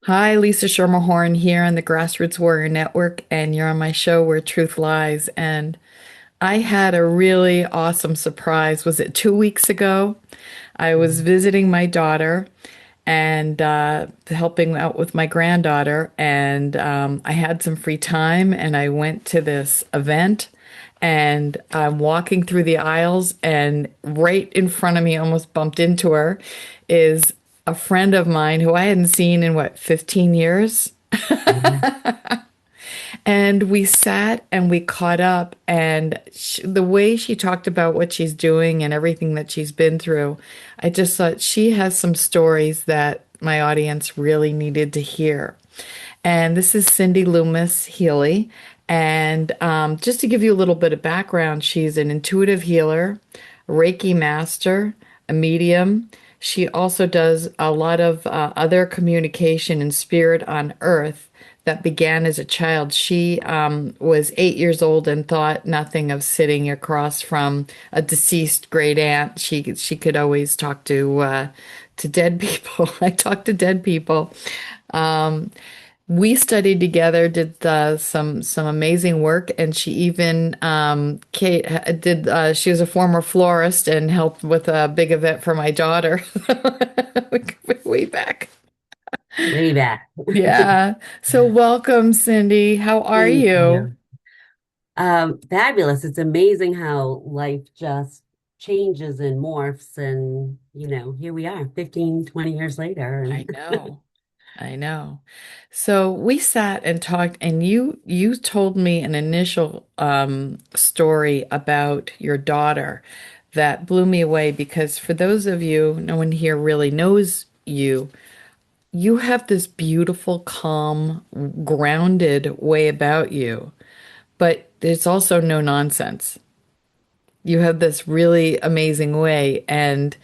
Hi, Lisa Schermerhorn here on the Grassroots Warrior Network, and you're on my show Where Truth Lies. And I had a really awesome surprise. Was it 2 weeks ago? I was Mhm. visiting my daughter and helping out with my granddaughter, and I had some free time, and I went to this event. And I'm walking through the aisles, and right in front of me, almost bumped into her, is a friend of mine who I hadn't seen in what, 15 years? Mhm. And we sat and we caught up, and the way she talked about what she's doing and everything that she's been through, I just thought she has some stories that my audience really needed to hear. And this is Cindy Loomis Healy. And just to give you a little bit of background, she's an intuitive healer, a Reiki master, a medium. She also does a lot of other communication and spirit on earth that began as a child. She was 8 years old and thought nothing of sitting across from a deceased great aunt. She could always talk to dead people. I talk to dead people. Um, we studied together, did some amazing work, and she even Kate did. She was a former florist and helped with a big event for my daughter way back. Way back. Yeah. So welcome, Cindy. How are Thank you? you. Fabulous. It's amazing how life just changes and morphs and, here we are 15, 20 years later. I And know. I know. So we sat and talked, and you told me an initial story about your daughter that blew me away because for those of you, no one here really knows you. You have this beautiful, calm, grounded way about you, but there's also no nonsense. You have this really amazing way, and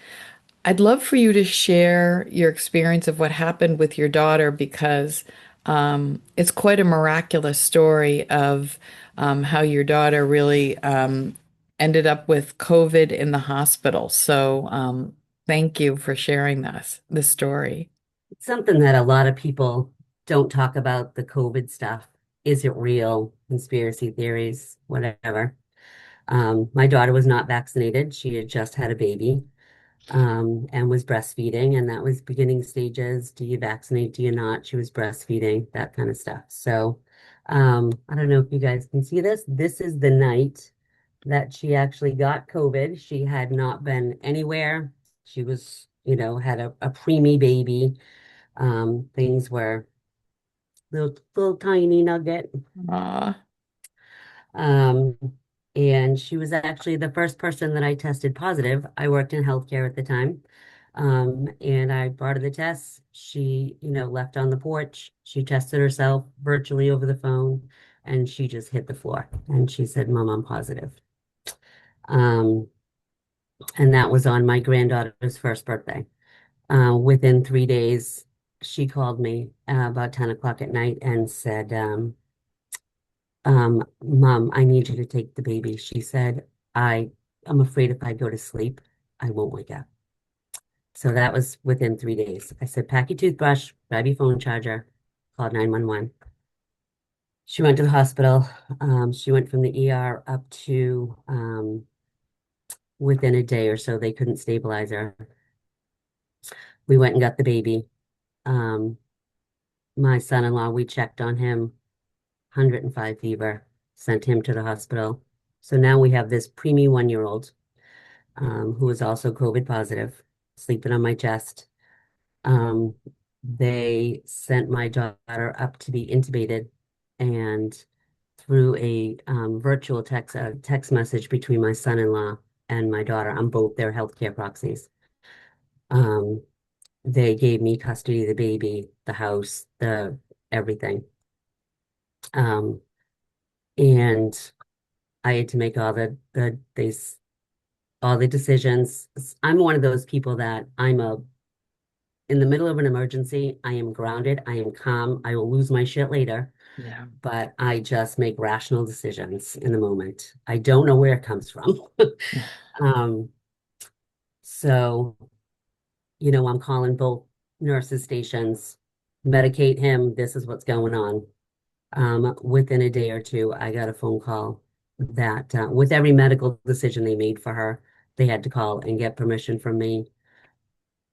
I'd love for you to share your experience of what happened with your daughter because it's quite a miraculous story of how your daughter really ended up with COVID in the hospital. So thank you for sharing this story. it's something that a lot of people don't talk about, the COVID stuff. Is it real? Conspiracy theories, whatever. My daughter was not vaccinated. She had just had a baby. And was breastfeeding, and that was beginning stages. Do you vaccinate? Do you not? She was breastfeeding, that kind of stuff. So, I don't know if you guys can see this. This is the night that she actually got COVID. She had not been anywhere. She was, had a preemie baby. Things were little tiny nugget. Aw. Um, and she was actually the first person that I tested positive. I worked in healthcare at the time. And I brought her the tests. She, left on the porch. She tested herself virtually over the phone and she just hit the floor. And she said, Mom, I'm positive. Um, and that was on my granddaughter's first birthday. Within 3 days, she called me about 10 o'clock at night and said, Mom, I need you to take the baby. She said, I'm afraid if I go to sleep, I won't wake up. So that was within 3 days. I said, pack your toothbrush, grab your phone charger, call 911. She went to the hospital. She went from the ER up to within a day or so, they couldn't stabilize her. We went and got the baby. Um, my son-in-law, we checked on him, 105 fever, sent him to the hospital. So now we have this preemie 1-year-old who was also COVID positive, sleeping on my chest. Um, they sent my daughter up to be intubated, and through a text message between my son-in-law and my daughter, I'm both their healthcare proxies. Um, they gave me custody of the baby, the house, the everything. Um, and I had to make all the decisions. I'm one of those people that in the middle of an emergency, I am grounded, I am calm, I will lose my shit later, Yeah. but I just make rational decisions in the moment. I don't know where it comes from. Um, so, I'm calling both nurses' stations. medicate him. This is what's going on. Within a day or two, I got a phone call that with every medical decision they made for her, they had to call and get permission from me.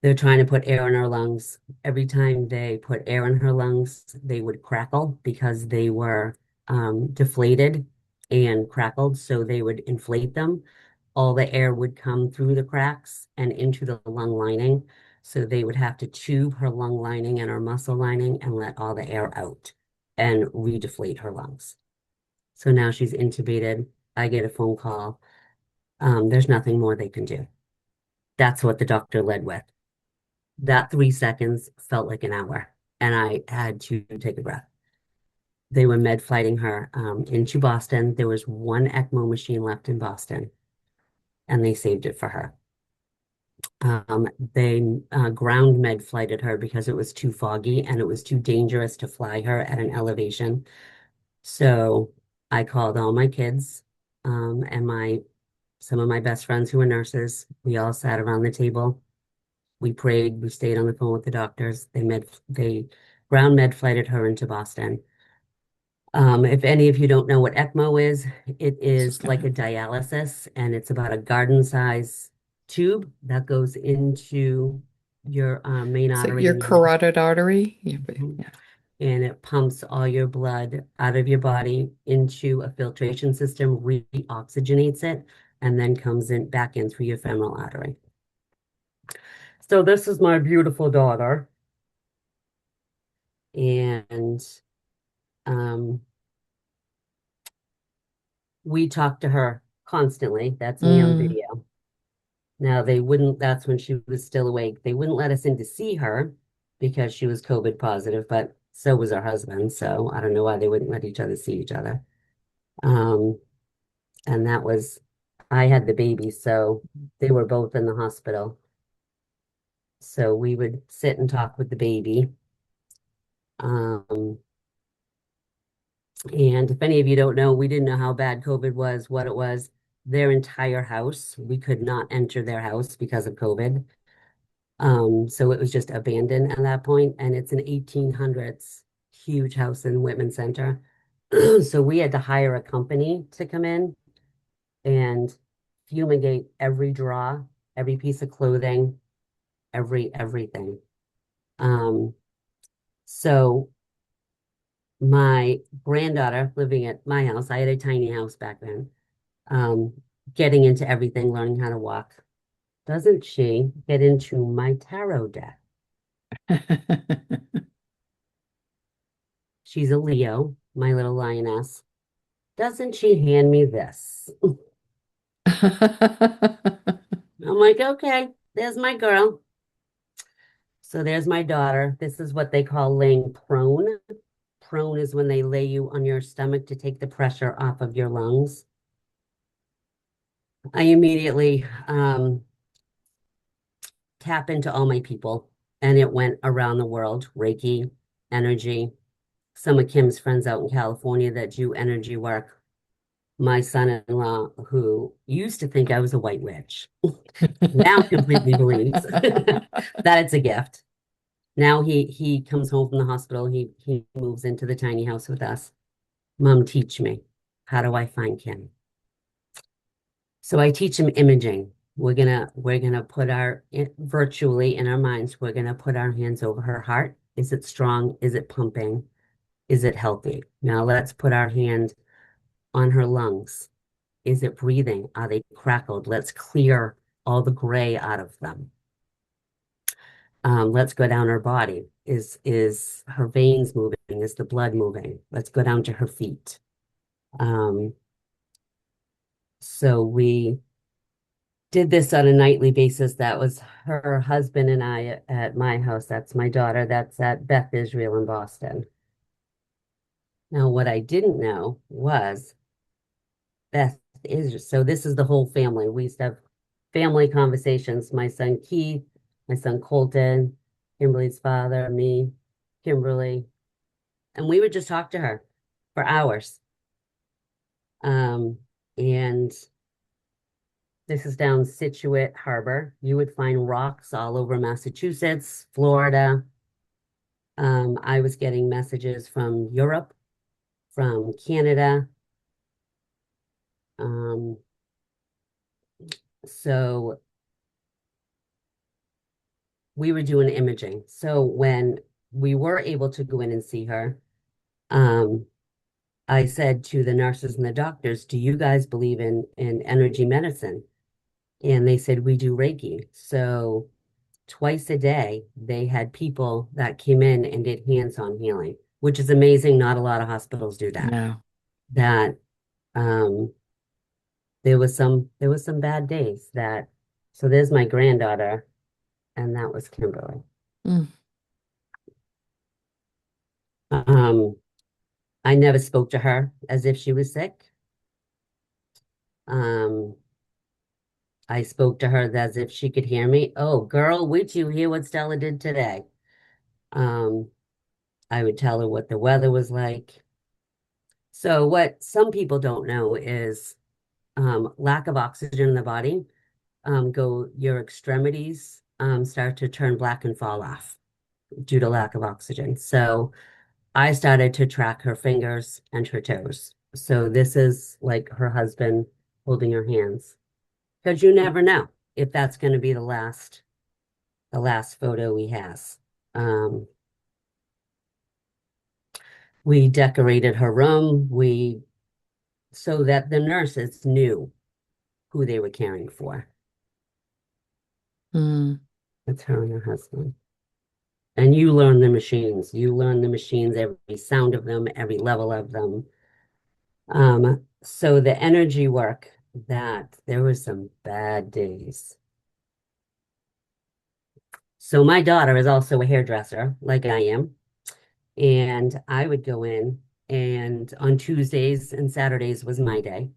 They're trying to put air in her lungs. Every time they put air in her lungs, they would crackle because they were deflated and crackled. So they would inflate them. All the air would come through the cracks and into the lung lining. So they would have to tube her lung lining and her muscle lining and let all the air out and redeflate her lungs. So now she's intubated. I get a phone call. There's nothing more they can do. That's what the doctor led with. That 3 seconds felt like an hour, and I had to take a breath. They were med flighting her into Boston. There was one ECMO machine left in Boston, and they saved it for her. They ground med flighted her because it was too foggy and it was too dangerous to fly her at an elevation. So I called all my kids and my some of my best friends who were nurses. We all sat around the table. We prayed. We stayed on the phone with the doctors. They ground med flighted her into Boston. If any of you don't know what ECMO is, it It's just is like gonna, a dialysis, and it's about a garden size tube that goes into your main so artery your in the lung. carotid artery. Yeah, Mhm. yeah. And it pumps all your blood out of your body into a filtration system, reoxygenates it, and then comes in back in through your femoral artery. So this is my beautiful daughter, and um, we talk to her constantly. That's me on Mm. video. Now they wouldn't, that's when she was still awake. They wouldn't let us in to see her because she was COVID positive, but so was her husband. So I don't know why they wouldn't let each other see each other. Um, and that was, I had the baby, so they were both in the hospital. So we would sit and talk with the baby. Um, and if any of you don't know, we didn't know how bad COVID was, what it was. Their entire house, we could not enter their house because of COVID. So it was just abandoned at that point, and it's an 1800s huge house in Whitman Center. So we had to hire a company to come in and fumigate every drawer, every piece of clothing, everything. Um, so my granddaughter living at my house, I had a tiny house back then, um, getting into everything, learning how to walk. Doesn't she get into my tarot deck? She's a Leo, my little lioness. Doesn't she hand me this? I'm like, okay, there's my girl. So there's my daughter. This is what they call laying prone. Prone is when they lay you on your stomach to take the pressure off of your lungs. I immediately tap into all my people, and it went around the world. Reiki, energy. Some of Kim's friends out in California that do energy work. My son-in-law, who used to think I was a white witch, now completely believes that it's a gift. Now he comes home from the hospital. He moves into the tiny house with us. Mom, teach me. How do I find Kim? So I teach him imaging. We're gonna put virtually in our minds, we're gonna put our hands over her heart. Is it strong? Is it pumping? Is it healthy? Now let's put our hand on her lungs. Is it breathing? Are they crackled? Let's clear all the gray out of them. Let's go down her body. Is her veins moving? Is the blood moving? Let's go down to her feet. Um, so we did this on a nightly basis. That was her husband and I at my house. That's my daughter. That's at Beth Israel in Boston. Now, what I didn't know was Beth is so this is the whole family. We used to have family conversations. My son Keith, my son Colton, Kimberly's father, me, Kimberly, and we would just talk to her for hours. Um, and this is down Situate Harbor. You would find rocks all over Massachusetts, Florida. I was getting messages from Europe, from Canada. Um, so we were doing imaging. So when we were able to go in and see her, um, I said to the nurses and the doctors, "Do you guys believe in energy medicine?" And they said, "We do Reiki." So twice a day, they had people that came in and did hands-on healing, which is amazing. Not a lot of hospitals do that. No. That um, there was some bad days that. So there's my granddaughter, and that was Kimberly. Mm. Um, I never spoke to her as if she was sick. Um, I spoke to her as if she could hear me. Oh, girl, wait till you hear what Stella did today. Um, I would tell her what the weather was like. So what some people don't know is lack of oxygen in the body. Your extremities start to turn black and fall off due to lack of oxygen. So I started to track her fingers and her toes. So this is like her husband holding her hands because you never know if that's going to be the last photo he has. Um, we decorated her room. We so that the nurses knew who they were caring for. Mm. That's her and her husband. And you learn the machines. You learn the machines, every sound of them, every level of them. So the energy work that there were some bad days. So my daughter is also a hairdresser, like I am. And I would go in, and on Tuesdays and Saturdays was my day.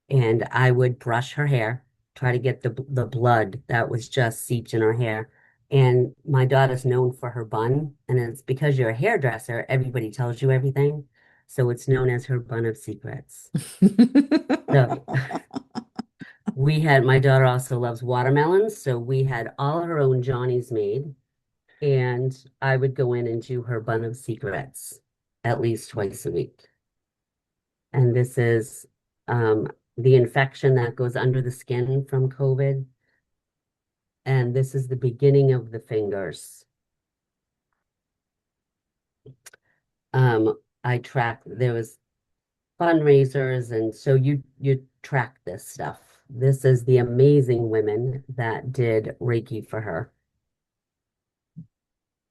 And I would brush her hair, try to get the blood that was just seeped in her hair. And my daughter's known for her bun, and it's because you're a hairdresser, everybody tells you everything. So it's known as her bun of secrets. So we had my daughter also loves watermelons, so we had all her own Johnnies made, and I would go in and do her bun of secrets at least twice a week. And this is um, the infection that goes under the skin from COVID. And this is the beginning of the fingers. I track, there was fundraisers, and so you track this stuff. This is the amazing women that did Reiki for her.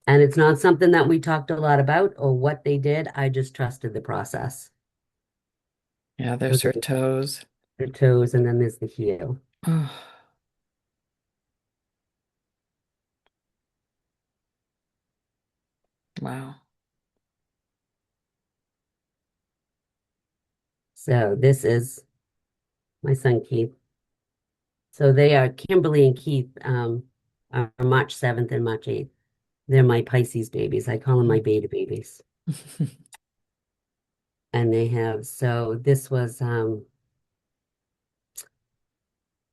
And it's not something that we talked a lot about or what they did. I just trusted the process. Yeah, So there's her there's toes. the toes, and then there's the heel. Oh, wow. So this is my son Keith. So they are Kimberly and Keith are March 7th and March 8th. They're my Pisces babies. I call them my beta babies. And they have, so this was an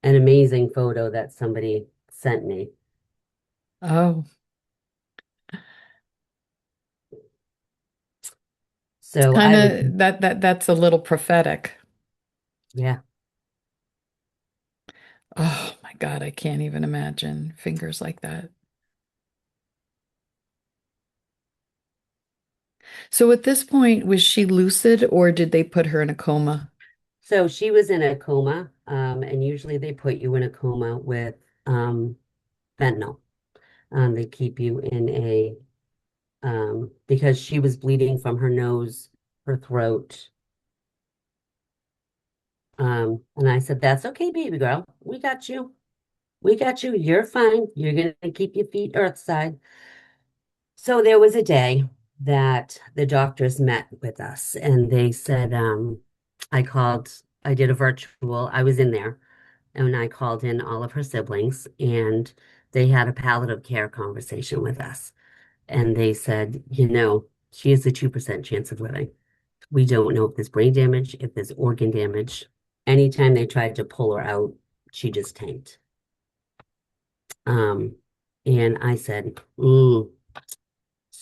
amazing photo that somebody sent me. Oh, So kind I would, of that's a little prophetic. yeah. Oh my God, I can't even imagine fingers like that. So at this point, was she lucid or did they put her in a coma? So she was in a coma, and usually they put you in a coma with um, fentanyl. They keep you in a, because she was bleeding from her nose, her throat. And I said, "That's okay, baby girl. We got you. We got you. You're fine. You're going to keep your feet earthside." So there was a day that the doctors met with us, and they said, I did a virtual, I was in there, and I called in all of her siblings, and they had a palliative care conversation with us. And they said, she has a 2% chance of living. We don't know if there's brain damage, if there's organ damage. Anytime they tried to pull her out, she just tanked. And I said,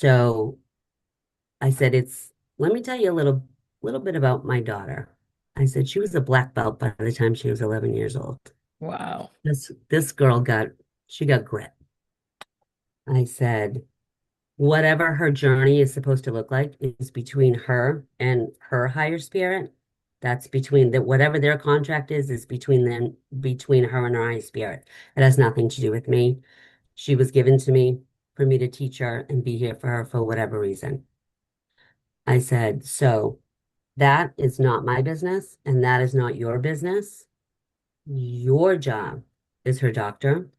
So I said, let me tell you a little bit about my daughter. I said she was a black belt by the time she was 11 years old. Wow. This girl she got grit. I said, whatever her journey is supposed to look like is between her and her higher spirit. That's between that whatever their contract is between them, between her and her higher spirit. It has nothing to do with me. She was given to me for me to teach her and be here for her for whatever reason. I said, so that is not my business and that is not your business. Your job is her doctor,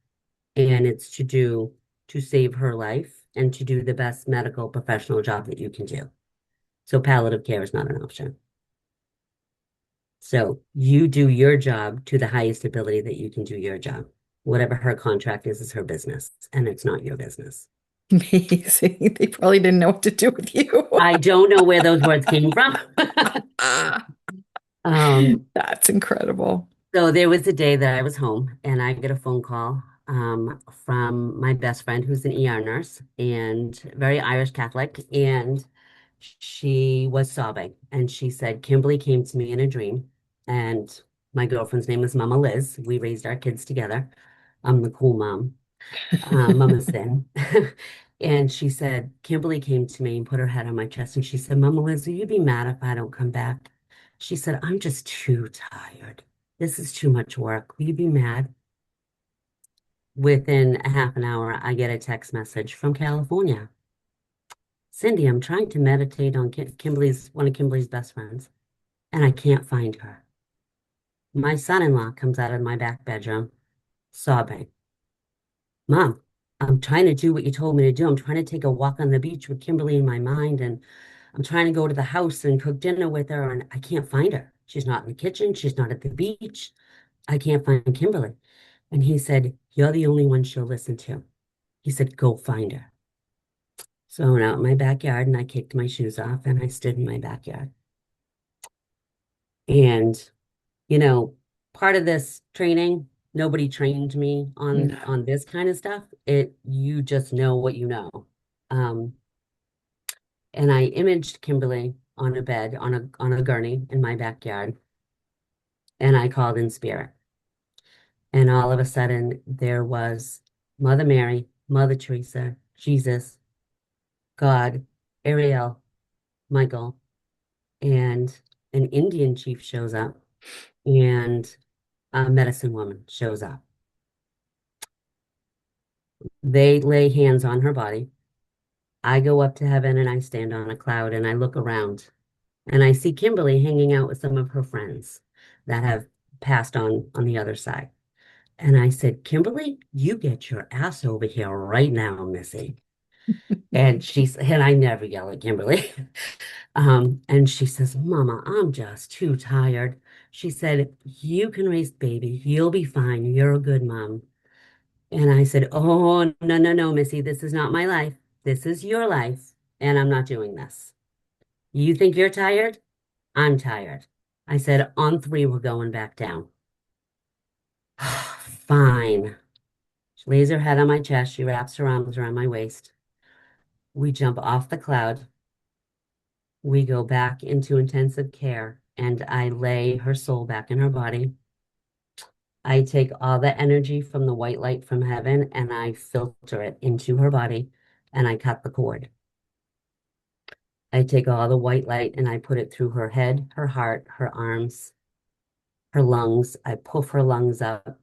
and it's to save her life and to do the best medical professional job that you can do. So palliative care is not an option. So you do your job to the highest ability that you can do your job. Whatever her contract is her business, and it's not your business. Amazing. They probably didn't know what to do with you. I don't know where those words came from. Um, That's incredible. So there was a day that I was home and I get a phone call from my best friend who's an ER nurse and very Irish Catholic. And she was sobbing and she said, Kimberly came to me in a dream. And my girlfriend's name is Mama Liz. We raised our kids together. I'm the cool mom, Mama Sin. And she said, Kimberly came to me and put her head on my chest and she said, Mama Liz, will you be mad if I don't come back? She said, I'm just too tired. This is too much work. Will you be mad? Within a half an hour, I get a text message from California. Cindy, I'm trying to meditate on one of Kimberly's best friends, and I can't find her. My son-in-law comes out of my back bedroom sobbing. Mom, I'm trying to do what you told me to do. I'm trying to take a walk on the beach with Kimberly in my mind, and I'm trying to go to the house and cook dinner with her, and I can't find her. She's not in the kitchen. She's not at the beach. I can't find Kimberly. And he said, You're the only one she'll listen to. He said, Go find her. So I went out in my backyard and I kicked my shoes off and I stood in my backyard. And, you know, part of this training, nobody trained me No. on this kind of stuff. You just know what you know. Um, and I imaged Kimberly on a bed on a gurney in my backyard, and I called in spirit. And all of a sudden, there was Mother Mary, Mother Teresa, Jesus, God, Ariel, Michael, and an Indian chief shows up, and a medicine woman shows up. They lay hands on her body. I go up to heaven and I stand on a cloud and I look around and I see Kimberly hanging out with some of her friends that have passed on the other side. And I said, Kimberly, you get your ass over here right now, Missy. And I never yell at Kimberly. And she says, Mama, I'm just too tired. She said, You can raise the baby. You'll be fine. You're a good mom. And I said, Oh, no, no, no, Missy, this is not my life. This is your life. And I'm not doing this. You think you're tired? I'm tired. I said, On three, we're going back down. Fine. She lays her head on my chest. She wraps her arms around my waist. We jump off the cloud. We go back into intensive care, and I lay her soul back in her body. I take all the energy from the white light from heaven and I filter it into her body and I cut the cord. I take all the white light and I put it through her head, her heart, her arms, her lungs. I puff her lungs up.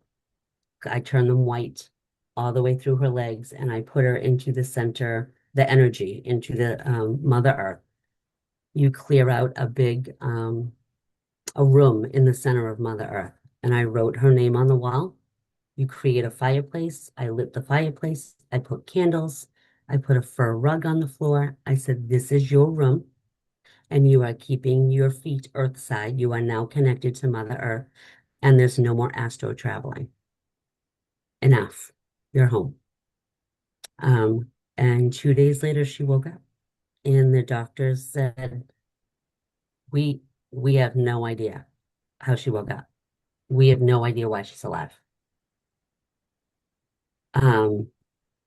I turn them white all the way through her legs and I put her into the center, the energy into the Mother Earth. You clear out a room in the center of Mother Earth. And I wrote her name on the wall. You create a fireplace. I lit the fireplace. I put candles. I put a fur rug on the floor. I said, This is your room, and you are keeping your feet earthside. You are now connected to Mother Earth, and there's no more astro traveling. Enough. You're home. And 2 days later, she woke up, and the doctors said, We we have no idea how she woke up. We have no idea why she's alive. Um,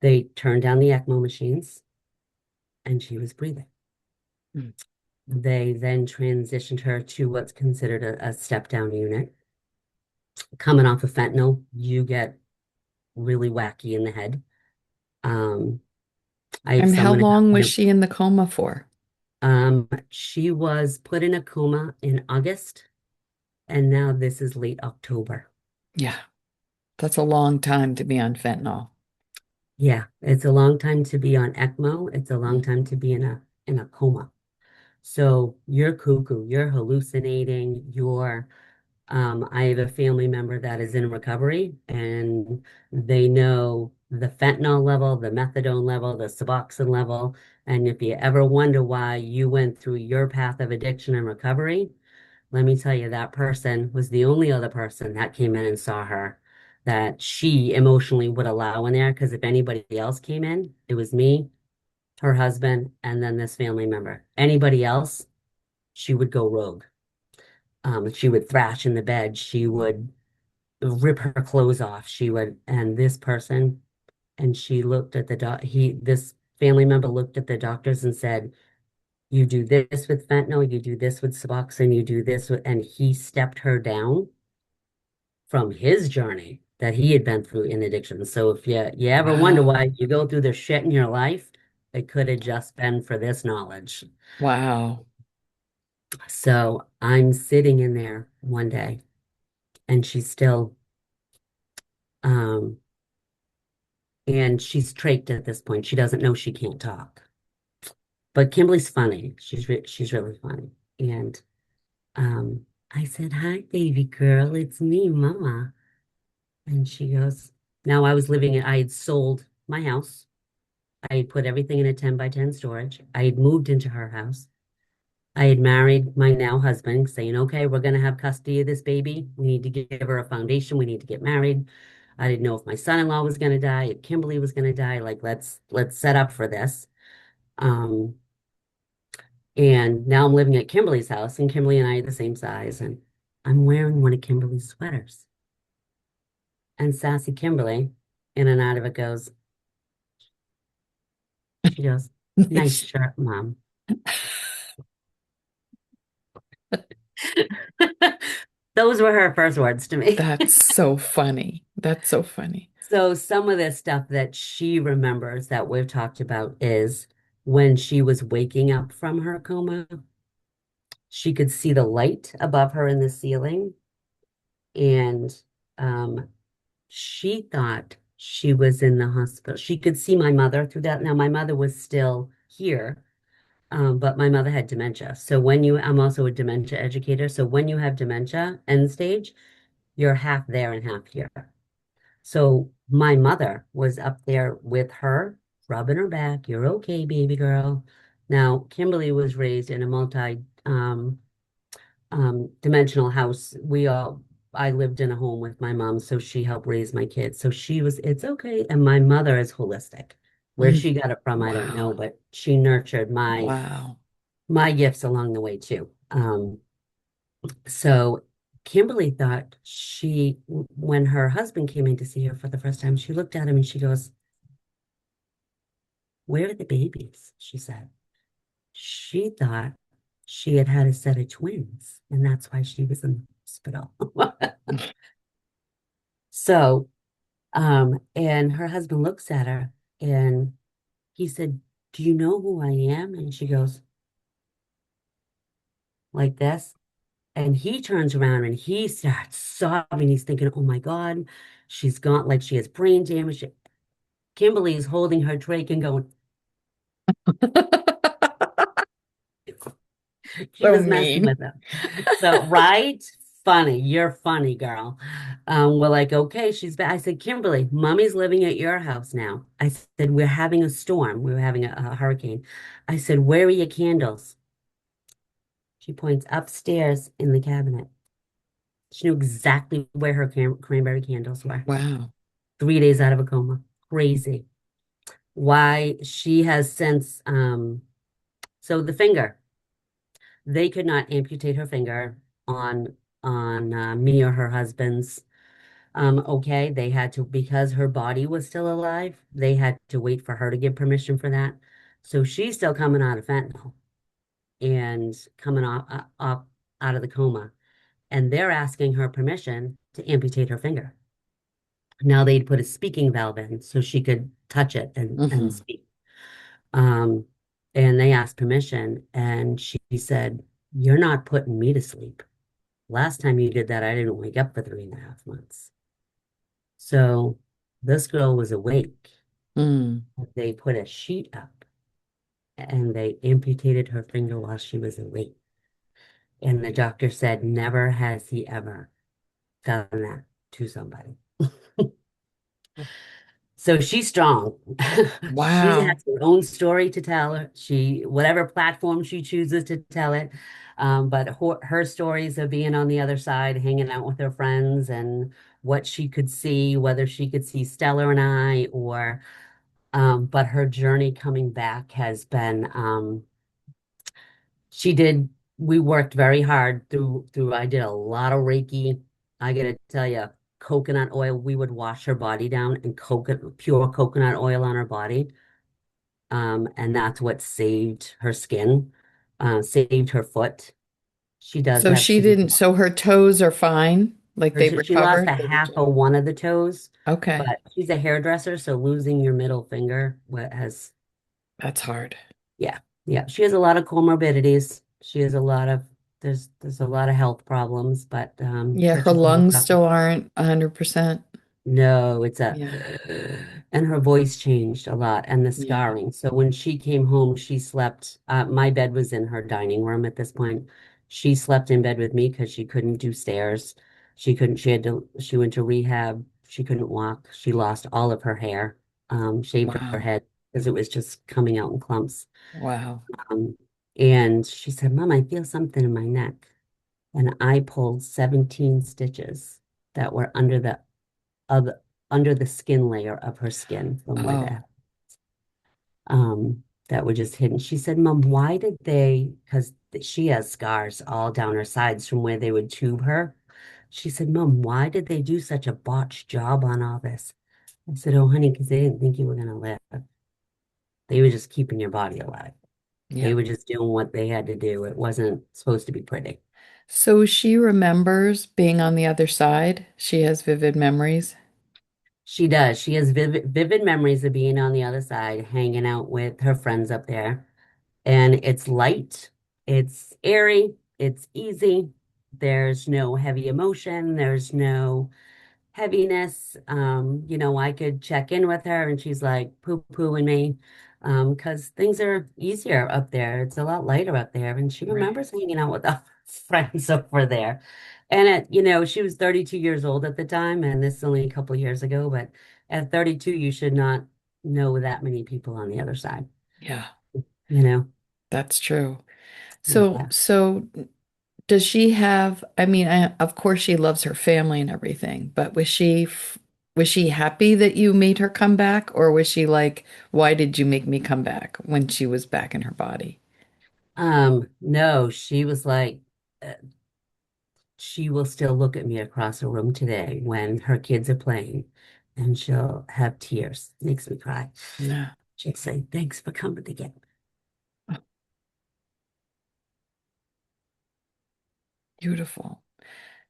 they turned down the ECMO machines. and she was breathing. Mm. They then transitioned her to what's considered a step down unit. Coming off of fentanyl, you get really wacky in the head. Um, I have And how someone who long was got, she in the coma for? she was put in a coma in August, and now this is late October. Yeah, that's a long time to be on fentanyl. Yeah, it's a long time to be on ECMO. It's a long Mm. time to be in a coma. So you're cuckoo, you're hallucinating, you're I have a family member that is in recovery and they know the fentanyl level, the methadone level, the Suboxone level. And if you ever wonder why you went through your path of addiction and recovery, let me tell you, that person was the only other person that came in and saw her that she emotionally would allow in there. Because if anybody else came in, it was me, her husband, and then this family member. Anybody else, she would go rogue. She would thrash in the bed. She would rip her clothes off. She would, and this person, and she looked at the this family member looked at the doctors and said, you do this with fentanyl, you do this with Suboxone, you do this with, and he stepped her down from his journey that he had been through in addiction. So if you ever wonder Wow. why you go through the shit in your life, it could have just been for this knowledge. Wow. So I'm sitting in there one day and she's still um and she's traked at this point. She doesn't know she can't talk. But Kimberly's funny. She's really funny. And I said, "Hi, baby girl. It's me, Mama." And she goes, now I had sold my house. I had put everything in a 10 by 10 storage. I had moved into her house. I had married my now husband, saying, okay, we're going to have custody of this baby. We need to give her a foundation. We need to get married. I didn't know if my son-in-law was going to die, if Kimberly was going to die. Like, let's set up for this. Um, and now I'm living at Kimberly's house, and Kimberly and I are the same size, and I'm wearing one of Kimberly's sweaters. And sassy Kimberly, in and out of it goes, she goes, nice shirt, Mom. Those were her first words to me. That's so funny. That's so funny. So some of the stuff that she remembers that we've talked about is when she was waking up from her coma, she could see the light above her in the ceiling, and um, she thought she was in the hospital. She could see my mother through that. Now, my mother was still here, but my mother had dementia. So I'm also a dementia educator. So when you have dementia end stage, you're half there and half here. So my mother was up there with her, rubbing her back. You're okay, baby girl. Now, Kimberly was raised in a dimensional house. I lived in a home with my mom, so she helped raise my kids. So it's okay. And my mother is holistic. Where Mm. she got it from, I don't know, Wow. but she nurtured Wow. my gifts along the way too. So Kimberly thought when her husband came in to see her for the first time, she looked at him and she goes, where are the babies? She said. She thought she had had a set of twins, and that's why she was in the hospital. So, and her husband looks at her and he said, do you know who I am? And she goes, like this. And he turns around and he starts sobbing. He's thinking, oh my God, she's gone, like she has brain damage. Kimberly is holding her Drake and going, she So was messing mean. with him. So, right? Funny. You're funny, girl. We're like, okay, she's back. I said, Kimberly, mommy's living at your house now. I said, we're having a storm. We were having a hurricane. I said, where are your candles? She points upstairs in the cabinet. She knew exactly where her cranberry candles were. Wow. 3 days out of a coma. Crazy. Why she has since, so the finger. They could not amputate her finger on me or her husband's. Okay, they had to because her body was still alive. They had to wait for her to give permission for that. So she's still coming out of fentanyl and coming up out of the coma. And they're asking her permission to amputate her finger. Now they'd put a speaking valve in so she could touch it and Hmm. speak. Um, and they asked permission, and she said, "You're not putting me to sleep. Last time you did that, I didn't wake up for 3.5 months." So this girl was awake. Mm. They put a sheet up and they amputated her finger while she was awake. And the doctor said, never has he ever done that to somebody. So she's strong. She has Wow. her own story to tell. Whatever platform she chooses to tell it. But her stories of being on the other side, hanging out with her friends, and what she could see, whether she could see Stella and I, or but her journey coming back has been. She did. We worked very hard through. I did a lot of Reiki. I gotta tell you, coconut oil. We would wash her body down and pure coconut oil on her body. And that's what saved her skin, saved her foot. She does So have she some. didn't, so her toes are fine, like they've She lost recovered? a half of one of the toes, Okay. but she's a hairdresser, so losing your middle finger has, That's hard. yeah, yeah. She has a lot of comorbidities. She has a lot of there's a lot of health problems, Yeah, but her she's all lungs got. still aren't 100%. No, it's a, Yeah. and her voice changed a lot and the Yeah. scarring. So when she came home, she slept, my bed was in her dining room at this point. She slept in bed with me because she couldn't do stairs. She went to rehab. She couldn't walk. She lost all of her hair, shaved her Wow. head because it was just coming out in clumps. Wow. Um, and she said, Mom, I feel something in my neck. And I pulled 17 stitches that were of under the skin layer of her skin from where Oh, that were just hidden. She said, Mom, why did they, because she has scars all down her sides from where they would tube her. She said, Mom, why did they do such a botched job on all this? I said, oh, honey, because they didn't think you were going to live. They were just keeping your body alive. They yeah. were just doing what they had to do. It wasn't supposed to be pretty. So she remembers being on the other side. She has vivid memories. She does. She has vivid memories of being on the other side, hanging out with her friends up there. And it's light, it's airy, it's easy. There's no heavy emotion, there's no heaviness. I could check in with her and she's like poo-pooing me. Because things are easier up there. It's a lot lighter up there. And she Right. remembers hanging out with our friends over there. And she was 32 years old at the time, and this is only a couple years ago, but at 32, you should not know that many people on the other side, Yeah, you know? that's true. So, Yeah. so does she have, I mean, of course she loves her family and everything, but was she happy that you made her come back, or was she like, why did you make me come back when she was back in her body? No, she was like, uh, she will still look at me across a room today when her kids are playing, and she'll have tears. Makes me cry. Yeah. She'll say, "Thanks for coming again." Beautiful.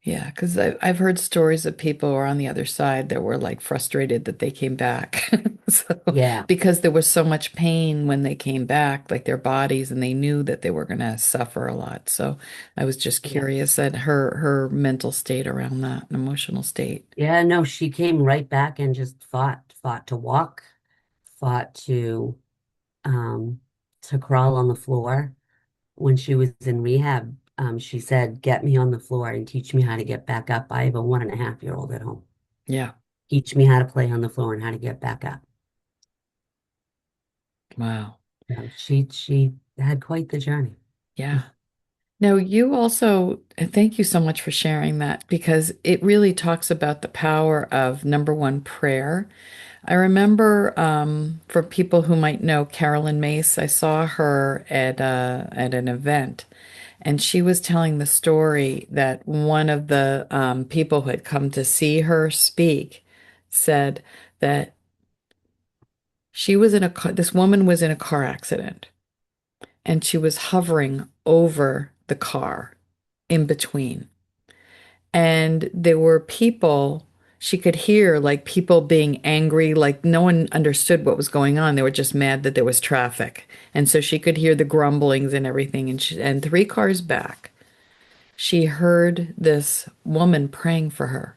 Yeah, because I've heard stories of people who are on the other side that were like frustrated that they came back. So, Yeah, because there was so much pain when they came back, like their bodies, and they knew that they were going to suffer a lot. So I was just yeah, curious at her mental state around that, an emotional state. yeah. No, she came right back and just fought to walk, fought um to crawl on the floor. When she was in rehab, she said, "Get me on the floor and teach me how to get back up." I have a 1.5-year-old at home. Yeah. Teach me how to play on the floor and how to get back up. Wow. She had quite the journey. Yeah. Now, you also, and thank you so much for sharing that because it really talks about the power of number one, prayer. I remember for people who might know Carolyn Mace, I saw her at an event, and she was telling the story that one of the people who had come to see her speak said that She was in a car, this woman was in a car accident and she was hovering over the car in between. And there were people she could hear, like people being angry, like no one understood what was going on. They were just mad that there was traffic. And so she could hear the grumblings and everything. And three cars back, she heard this woman praying for her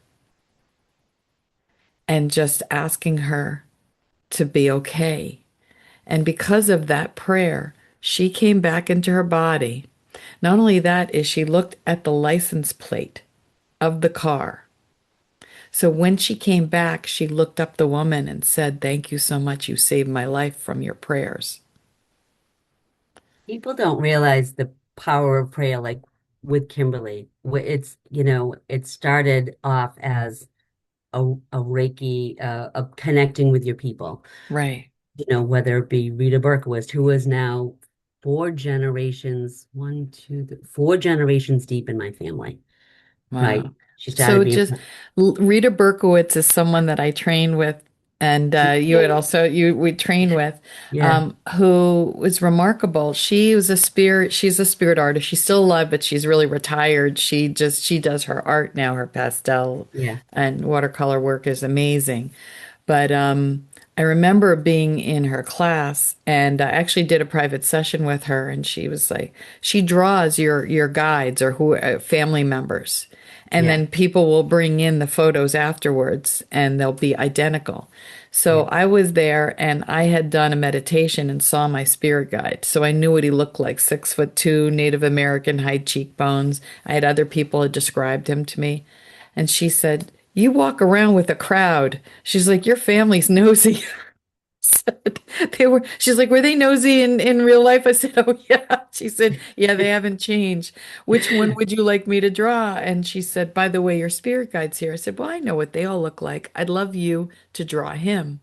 and just asking her to be okay. And because of that prayer, she came back into her body. Not only that, is she looked at the license plate of the car. So when she came back, she looked up the woman and said, "Thank you so much. You saved my life from your prayers." People don't realize the power of prayer, like with Kimberly. It's, it started off as a Reiki, of connecting with your people, Right. whether it be Rita Berkowitz, who is now four generations, one, two, four generations deep in my family, right? Wow. She started So being, just Rita Berkowitz is someone that I train with, and you had also you we trained with, yeah, who was remarkable. She was a spirit. She's a spirit artist. She's still alive, but she's really retired. She does her art now. Her pastel yeah, and watercolor work is amazing. But I remember being in her class, and I actually did a private session with her, and she was like, she draws your guides or who family members, and yeah, then people will bring in the photos afterwards, and they'll be identical. So yeah. I was there, and I had done a meditation and saw my spirit guide, so I knew what he looked like: 6'2", Native American, high cheekbones. I had other people had described him to me. And she said, "You walk around with a crowd." She's like, "Your family's nosy." Said she's like, "Were they nosy in real life?" I said, "Oh yeah." She said, "Yeah, they haven't changed. Which one would you like me to draw?" And she said, "By the way, your spirit guide's here." I said, "Well, I know what they all look like. I'd love you to draw him."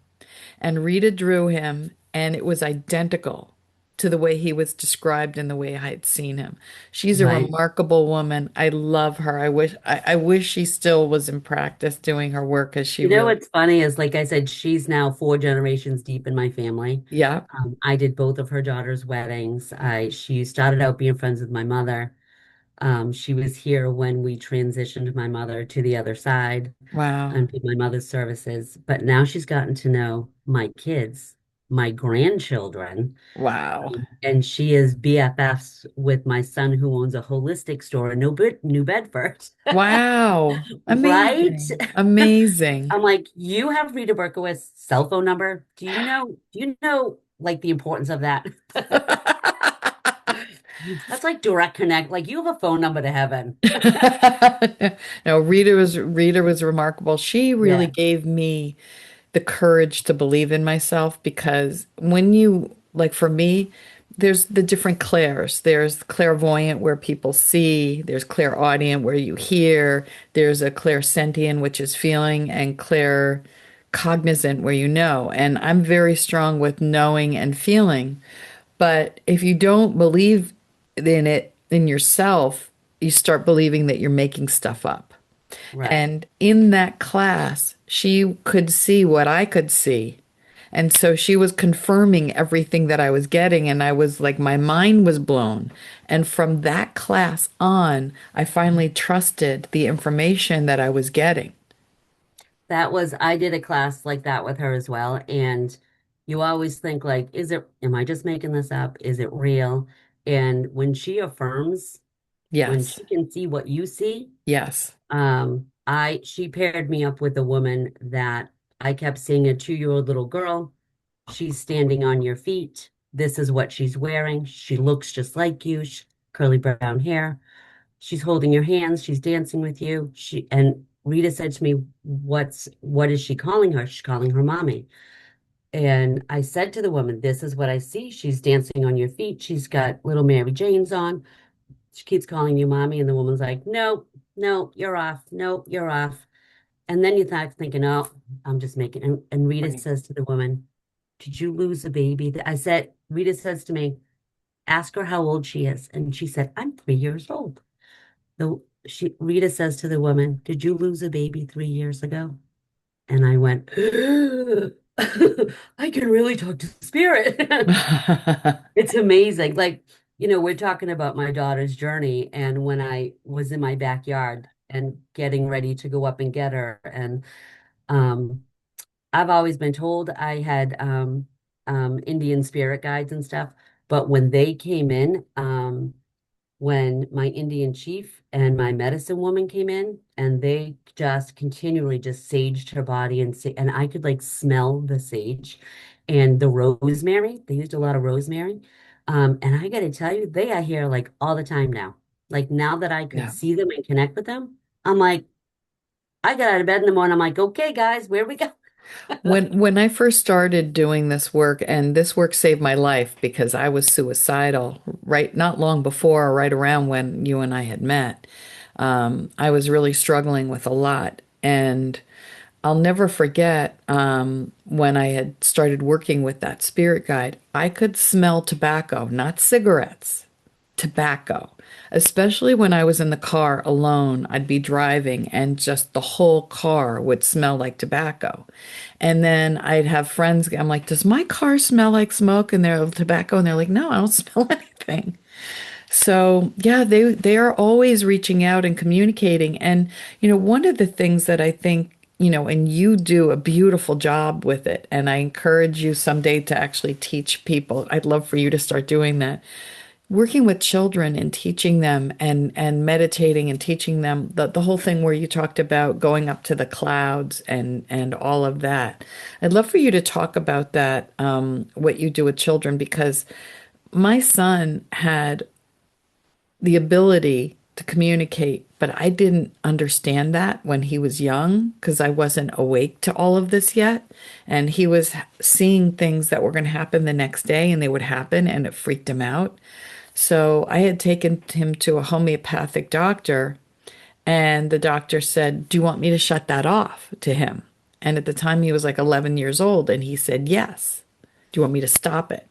And Rita drew him, and it was identical to the way he was described and the way I had seen him. She's a Right. remarkable woman. I love her. I wish she still was in practice doing her work because she You know really, what's funny is, like I said, she's now four generations deep in my family. yeah, I did both of her daughters' weddings. She started out being friends with my mother. She was here when we transitioned my mother to the other side wow, and did my mother's services. But now she's gotten to know my kids, my grandchildren, wow, and she is BFFs with my son who owns a holistic store in New Bedford. wow, Right? amazing, amazing. I'm like, you have Rita Berkowitz's cell phone number? Do you know like the importance of that? That's like direct connect. Like you have a phone number to heaven. No, Rita was remarkable. She really Yeah, gave me the courage to believe in myself because when you like for me, there's the different clairs. There's clairvoyant where people see, there's clairaudient where you hear, there's a clairsentient which is feeling, and claircognizant where you know. And I'm very strong with knowing and feeling. But if you don't believe in it in yourself, you start believing that you're making stuff up. right. And in that class, she could see what I could see. And so she was confirming everything that I was getting. And I was like, my mind was blown. And from that class on, I finally trusted the information that I was getting. I did a class like that with her as well. And you always think like, am I just making this up? Is it real? And when she affirms, when Yes. she can see what you see, Yes. she paired me up with a woman that I kept seeing, a 2-year-old little girl. She's standing on your feet. This is what she's wearing. She looks just like you, curly brown hair. She's holding your hands. She's dancing with you. And Rita said to me, what is she calling her? She's calling her mommy. And I said to the woman, this is what I see. She's dancing on your feet. She's got little Mary Janes on. She keeps calling you mommy, and the woman's like, no, no, you're off. No, you're off. And then you start thinking, oh, I'm just making. And Rita Right. says to the woman, did you lose a baby? Rita says to me, ask her how old she is. And she said, I'm 3 years old. Rita says to the woman, did you lose a baby 3 years ago? And I went, I can really talk to spirit. It's amazing. Like, we're talking about my daughter's journey, and when I was in my backyard and getting ready to go up and get her, and um, I've always been told I had Indian spirit guides and stuff, but when they came in, when my Indian chief and my medicine woman came in, and they just continually just saged her body and I could like smell the sage and the rosemary. They used a lot of rosemary. And I got to tell you, they are here like all the time now. Like now that I could Yeah. see them and connect with them, I'm like, I got out of bed in the morning. I'm like, okay, guys, where we go? When I first started doing this work, and this work saved my life because I was suicidal right not long before, or right around when you and I had met. I was really struggling with a lot, and I'll never forget when I had started working with that spirit guide. I could smell tobacco, not cigarettes, tobacco. Especially when I was in the car alone, I'd be driving and just the whole car would smell like tobacco. And then I'd have friends, I'm like, does my car smell like smoke? And they're tobacco. And they're like, no, I don't smell anything. So yeah, they are always reaching out and communicating. And one of the things that I think, and you do a beautiful job with it, and I encourage you someday to actually teach people. I'd love for you to start doing that. Working with children and teaching them and meditating and teaching them the whole thing where you talked about going up to the clouds and all of that. I'd love for you to talk about that, what you do with children, because my son had the ability to communicate, but I didn't understand that when he was young because I wasn't awake to all of this yet. And he was seeing things that were going to happen the next day and they would happen and it freaked him out. So I had taken him to a homeopathic doctor, and the doctor said, do you want me to shut that off to him? And at the time, he was like 11 years old, and he said, yes. Do you want me to stop it?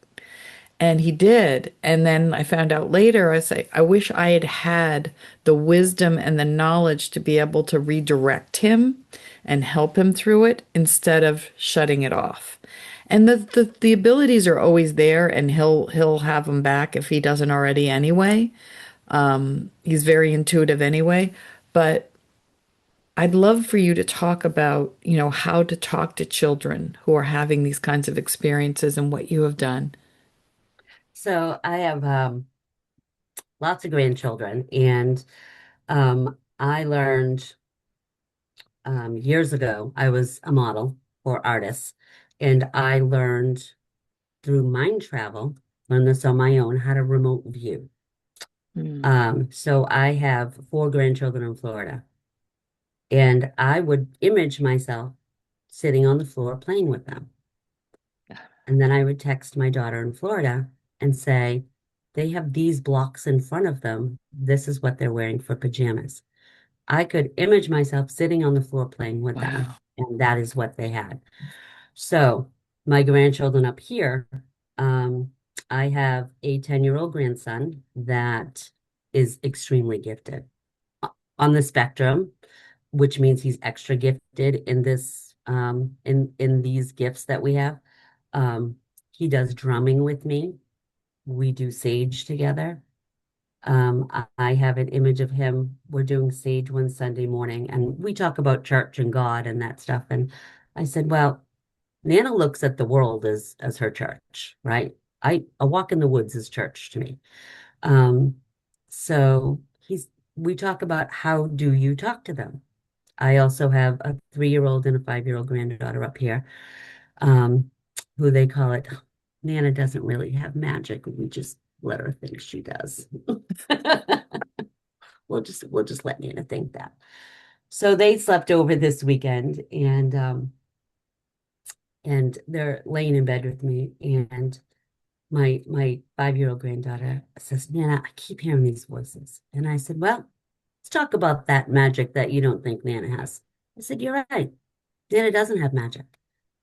And he did. And then I found out later, I say, I wish I had had the wisdom and the knowledge to be able to redirect him and help him through it instead of shutting it off. And the abilities are always there, and he'll have them back if he doesn't already anyway. He's very intuitive anyway. But I'd love for you to talk about, how to talk to children who are having these kinds of experiences and what you have done. So I have lots of grandchildren, and I learned years ago, I was a model for artists, and I learned through mind travel, learned this on my own, how to remote view. Mm. So I have four grandchildren in Florida, and I would image myself sitting on the floor playing with them. And then I would text my daughter in Florida and say, they have these blocks in front of them. This is what they're wearing for pajamas. I could image myself sitting on the floor playing with them, Wow. and that is what they had. So, my grandchildren up here, um, I have a 10-year-old grandson that is extremely gifted on the spectrum, which means he's extra gifted in this in these gifts that we have. Um, he does drumming with me. We do sage together. I have an image of him. We're doing sage one Sunday morning, and we talk about church and God and that stuff. And I said, well, Nana looks at the world as her church, right? A walk in the woods is church to me. Um, so we talk about how do you talk to them? I also have a 3-year-old and a 5-year-old granddaughter up here, um, who they call it. Nana doesn't really have magic. We just let her think she does. We'll just let Nana think that. So they slept over this weekend, and they're laying in bed with me, and my 5-year-old granddaughter says, Nana, I keep hearing these voices. And I said, well, let's talk about that magic that you don't think Nana has. I said, you're right. Nana doesn't have magic,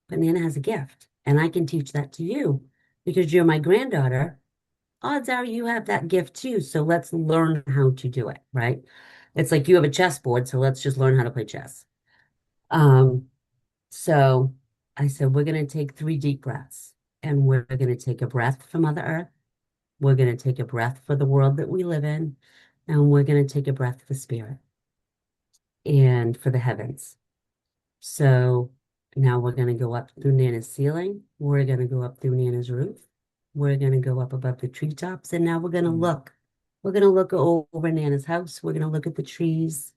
but Nana has a gift. And I can teach that to you because you're my granddaughter. Odds are you have that gift too. So let's learn how to do it, right? It's like you have a chessboard, so let's just learn how to play chess. Um, so I said, we're going to take 3 deep breaths, and we're going to take a breath for Mother Earth. We're going to take a breath for the world that we live in, and we're going to take a breath for spirit and for the heavens. So now we're going to go up through Nana's ceiling. We're going to go up through Nana's roof. We're going to go up above the treetops. And now we're going to look. We're going to look over Nana's house. We're going to look at the trees.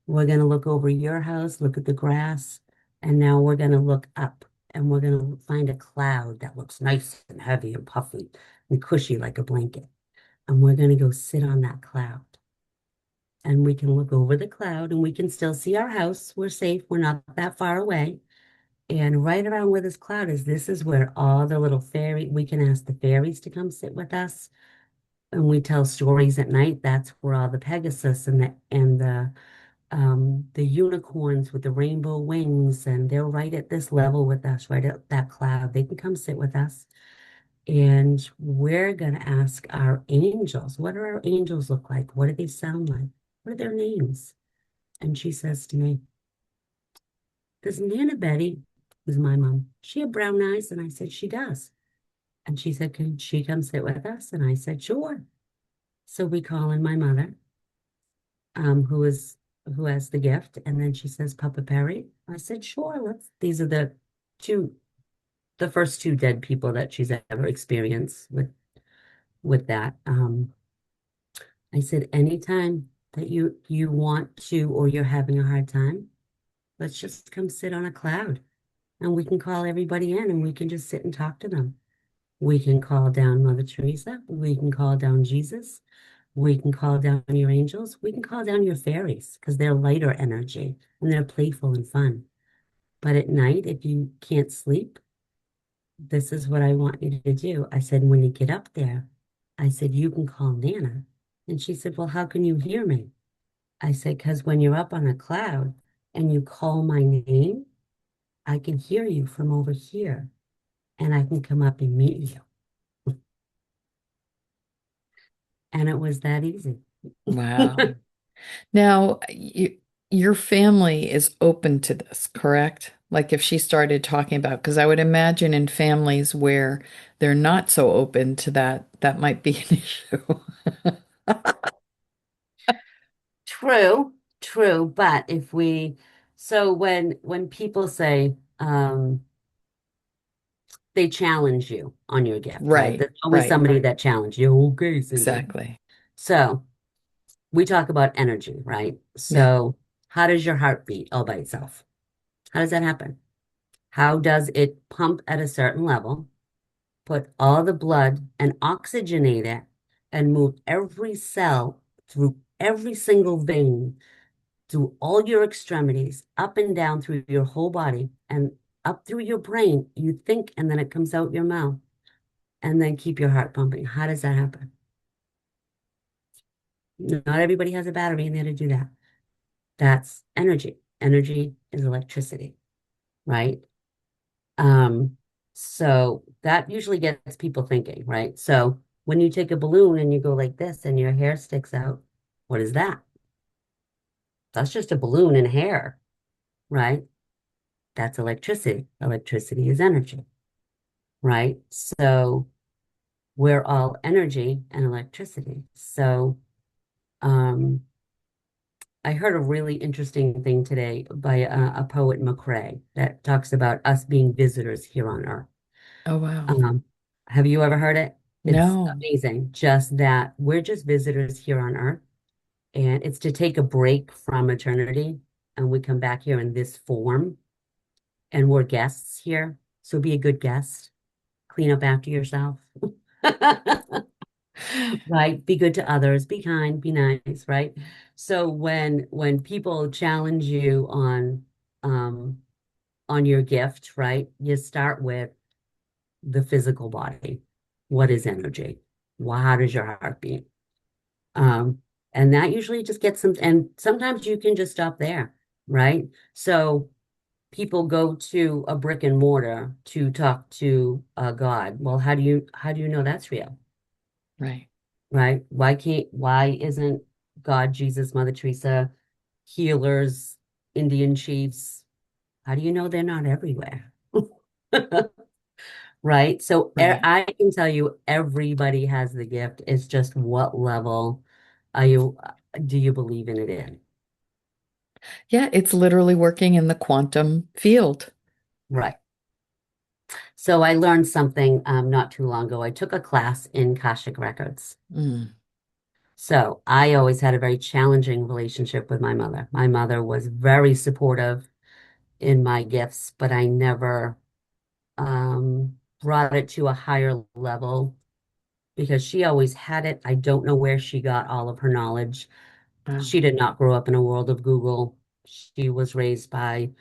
We're going to look over your house, look at the grass. And now we're going to look up and we're going to find a cloud that looks nice and heavy and puffy and cushy like a blanket. And we're going to go sit on that cloud. And we can look over the cloud and we can still see our house. We're safe. We're not that far away. And right around where this cloud is, this is where all the little we can ask the fairies to come sit with us. And we tell stories at night. That's where all the Pegasus and the unicorns with the rainbow wings, and they're right at this level with us, right at that cloud. They can come sit with us. And we're going to ask our angels, what do our angels look like? What do they sound like? What are their names? And she says to me, does Nana Betty, who's my mom, she have brown eyes? And I said, she does. And she said, can she come sit with us? And I said, sure. So we call in my mother, who is who has the gift. And then she says, Papa Perry. I said, sure, these are two, the first two dead people that she's ever experienced with that. I said, anytime that you want to, or you're having a hard time, let's just come sit on a cloud and we can call everybody in and we can just sit and talk to them. We can call down Mother Teresa. We can call down Jesus. We can call down your angels. We can call down your fairies because they're lighter energy and they're playful and fun. But at night, if you can't sleep, this is what I want you to do. I said, when you get up there, I said, you can call Nana. And she said, well, how can you hear me? I said, because when you're up on a cloud and you call my name, I can hear you from over here and I can come up and meet you. And it was that easy. Wow. Now, your family is open to this, correct? Like if she started talking about, because I would imagine in families where they're not so open to that, that might be an issue. True, true. But so when people say they challenge you on your gift, right? Right, There's always right, somebody that challenges you. Okay, Cindy. exactly. So we talk about energy, right? Yeah, So how does your heart beat all by itself? How does that happen? How does it pump at a certain level, put all the blood and oxygenate it, and move every cell through every single vein, through all your extremities, up and down through your whole body, and up through your brain? You think, and then it comes out your mouth, and then keep your heart pumping. How does that happen? Not everybody has a battery in there to do that. That's energy. Energy is electricity, right? Um, so that usually gets people thinking, right? So when you take a balloon and you go like this and your hair sticks out, what is that? That's just a balloon and hair, right? That's electricity. Electricity is energy, right? So we're all energy and electricity. So um, I heard a really interesting thing today by a poet, McCrae, that talks about us being visitors here on Earth. oh wow. Um, have you ever heard it? It's No, amazing. Just that we're just visitors here on Earth, and it's to take a break from eternity, and we come back here in this form, and we're guests here. So be a good guest, clean up after yourself. Right? Be good to others, be kind, be nice, right? So when people challenge you um on your gift, right? You start with the physical body. What is energy? How does your heart beat? Um, and that usually just gets them, and sometimes you can just stop there, right? So people go to a brick and mortar to talk to a God. Well, how do you know that's real? right. Right? Why isn't God, Jesus, Mother Teresa, healers, Indian chiefs? How do you know they're not everywhere? Right? So Right. I can tell you everybody has the gift. It's just what level are you do you believe in it in? Yeah, it's literally working in the quantum field. Right. So I learned something not too long ago. I took a class in Akashic Records. Mm. So I always had a very challenging relationship with my mother. My mother was very supportive in my gifts, but I never brought it to a higher level because she always had it. I don't know where she got all of her knowledge. Wow. She did not grow up in a world of Google. She was raised by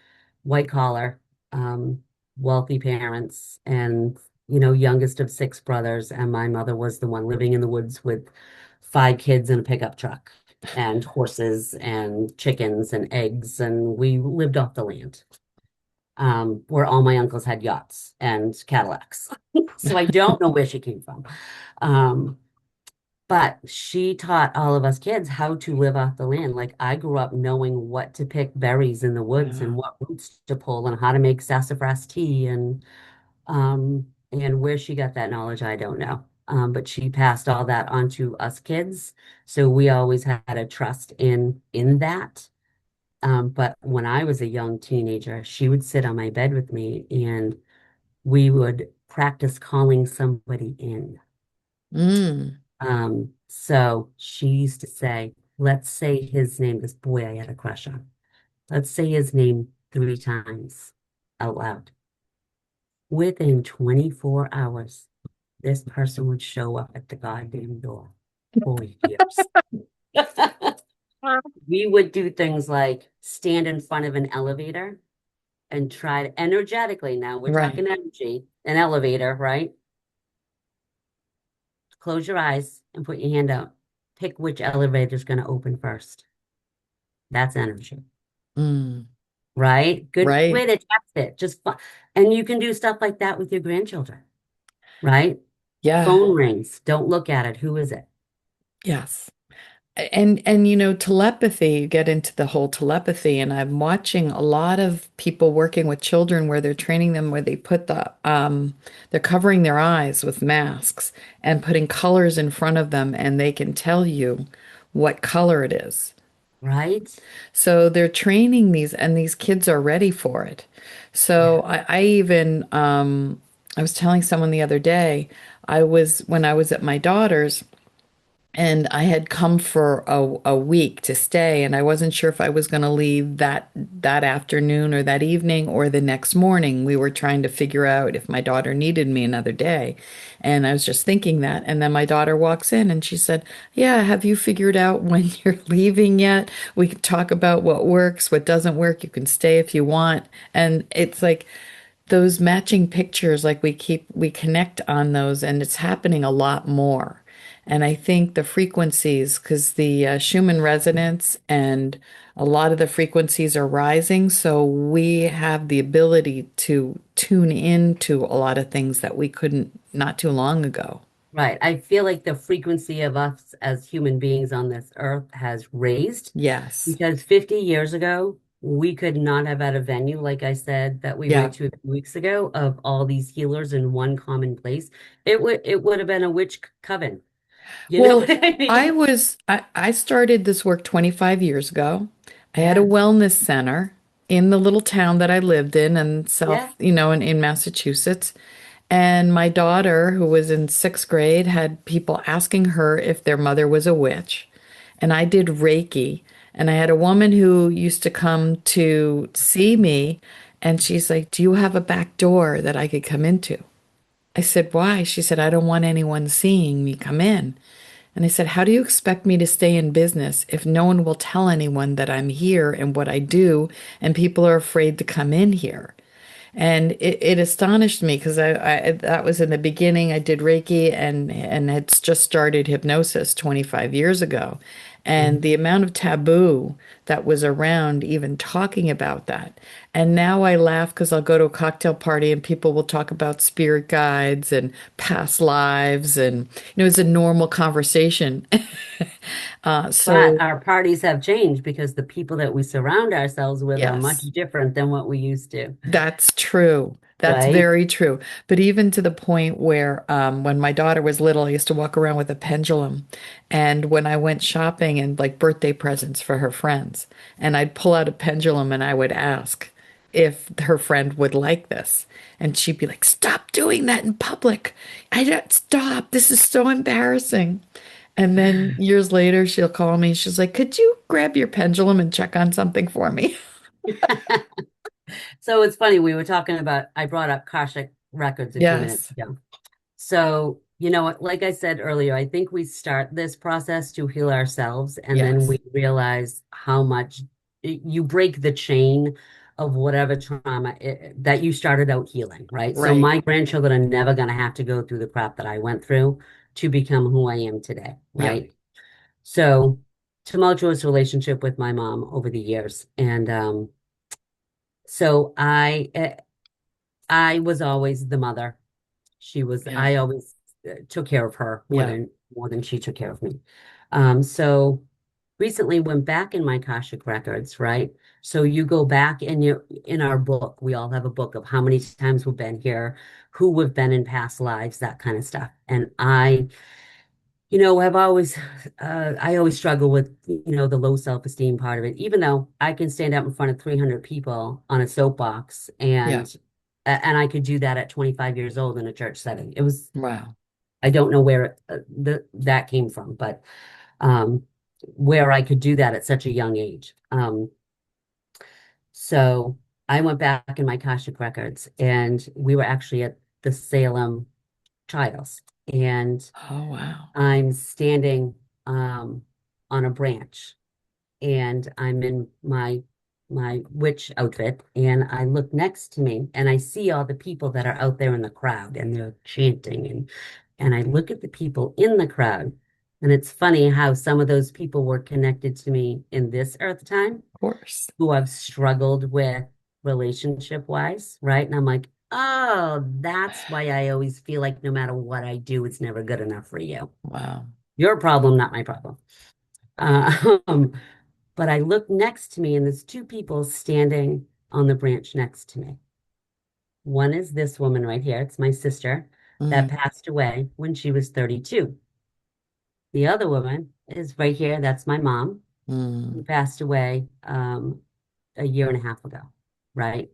white collar, um, wealthy parents, and youngest of six brothers. And my mother was the one living in the woods with five kids in a pickup truck and horses and chickens and eggs, and we lived off the land. Where all my uncles had yachts and Cadillacs. So I don't know where she came from. Um, but she taught all of us kids how to live off the land. Like I grew up knowing what to pick berries in the woods and Wow. what roots to pull and how to make sassafras tea and where she got that knowledge, I don't know. But she passed all that on to us kids. So we always had a trust in that. But when I was a young teenager, she would sit on my bed with me and we would practice calling somebody in. Mm. So she used to say, let's say his name, this boy I had a crush on. Let's say his name three times out loud. Within 24 hours, this person would show up at the goddamn door for years. We would do things like stand in front of an elevator and try to energetically, now we're Right. talking energy, an elevator, right? Close your eyes and put your hand out. Pick which elevator is going to open first. That's energy, Mm. right? Good way Right. to test it. Just fun. And you can do stuff like that with your grandchildren, right? Yeah. Phone rings. Don't look at it. Who is it? Yes. And telepathy, you get into the whole telepathy, and I'm watching a lot of people working with children where they're training them where they put they're covering their eyes with masks and putting colors in front of them and they can tell you what color it is. Right? So they're training these and these kids are ready for it. Yeah. So I even I was telling someone the other day, when I was at my daughter's and I had come for a week to stay, and I wasn't sure if I was going to leave that afternoon or that evening or the next morning. We were trying to figure out if my daughter needed me another day. And I was just thinking that. And then my daughter walks in and she said, "Yeah, have you figured out when you're leaving yet? We can talk about what works, what doesn't work. You can stay if you want." And it's like those matching pictures, like we connect on those, and it's happening a lot more. And I think the frequencies, because the Schumann resonance and a lot of the frequencies are rising, so we have the ability to tune into a lot of things that we couldn't not too long ago. Right. I feel like the frequency of us as human beings on this earth has raised Yes. because 50 years ago, we could not have had a venue, like I said, that we Yeah. went to a few weeks ago of all these healers in one common place. It would have been a witch coven. You know what Well, I mean? I started this work 25 years ago. I had a Yeah. wellness center in the little town that I lived in Yeah. in Massachusetts. And my daughter, who was in sixth grade, had people asking her if their mother was a witch. And I did Reiki. And I had a woman who used to come to see me, and she's like, "Do you have a back door that I could come into?" I said, "Why?" She said, "I don't want anyone seeing me come in." And I said, "How do you expect me to stay in business if no one will tell anyone that I'm here and what I do, and people are afraid to come in here?" And it astonished me because I that was in the beginning. I did Reiki and had just started hypnosis 25 years ago. And Mhm. the amount of taboo that was around even talking about that. And now I laugh because I'll go to a cocktail party and people will talk about spirit guides and past lives. And, it's a normal conversation. But So, our parties have changed because the people that we surround ourselves with are much yes. different than what we used to. That's true. That's right? very true. But even to the point where when my daughter was little, I used to walk around with a pendulum. And when I went shopping and like birthday presents for her friends, and I'd pull out a pendulum and I would ask if her friend would like this. And she'd be like, "Stop doing that in public. I don't stop. This is so embarrassing." And then years later, she'll call me. She's like, "Could you grab your pendulum and check on something for me?" So it's funny, we were talking about, I brought up Kashik records a few minutes Yes. ago. So, you know what, like I said earlier, I think we start this process to heal ourselves, and then Yes. we realize how much you break the chain of whatever trauma that you started out healing, right? So Right. my grandchildren are never going to have to go through the crap that I went through to become who I am today, Yeah. right? So tumultuous relationship with my mom over the years. And so I was always the mother. Yeah. I always took care of her Yeah. more than she took care of me. So recently went back in my Akashic records, right? So you go back and you in our book, we all have a book of how many times we've been here, who we've been in past lives, that kind of stuff. And I've always, I always struggle with, the low self-esteem part of it, even though I can stand up in front of 300 people on a soapbox Yeah. and I could do that at 25 years old in a church setting. Wow. I don't know where that came from, but um, where I could do that at such a young age. So I went back in my Akashic records and we were actually at the Salem trials. And Oh, wow. I'm standing on a branch and I'm in my witch outfit and I look next to me and I see all the people that are out there in the crowd and they're chanting and I look at the people in the crowd and it's funny how some of those people were connected to me in this earth time Of course. who I've struggled with relationship wise, right? And I'm like, oh, that's why I always feel like no matter what I do, it's never good enough for you. Wow. Your problem, not my problem. Uh, um, but I look next to me, and there's two people standing on the branch next to me. One is this woman right here. It's my sister that Mm, passed away when she was 32. The other woman is right here. That's my mom who mm. passed away a year and a half ago, right?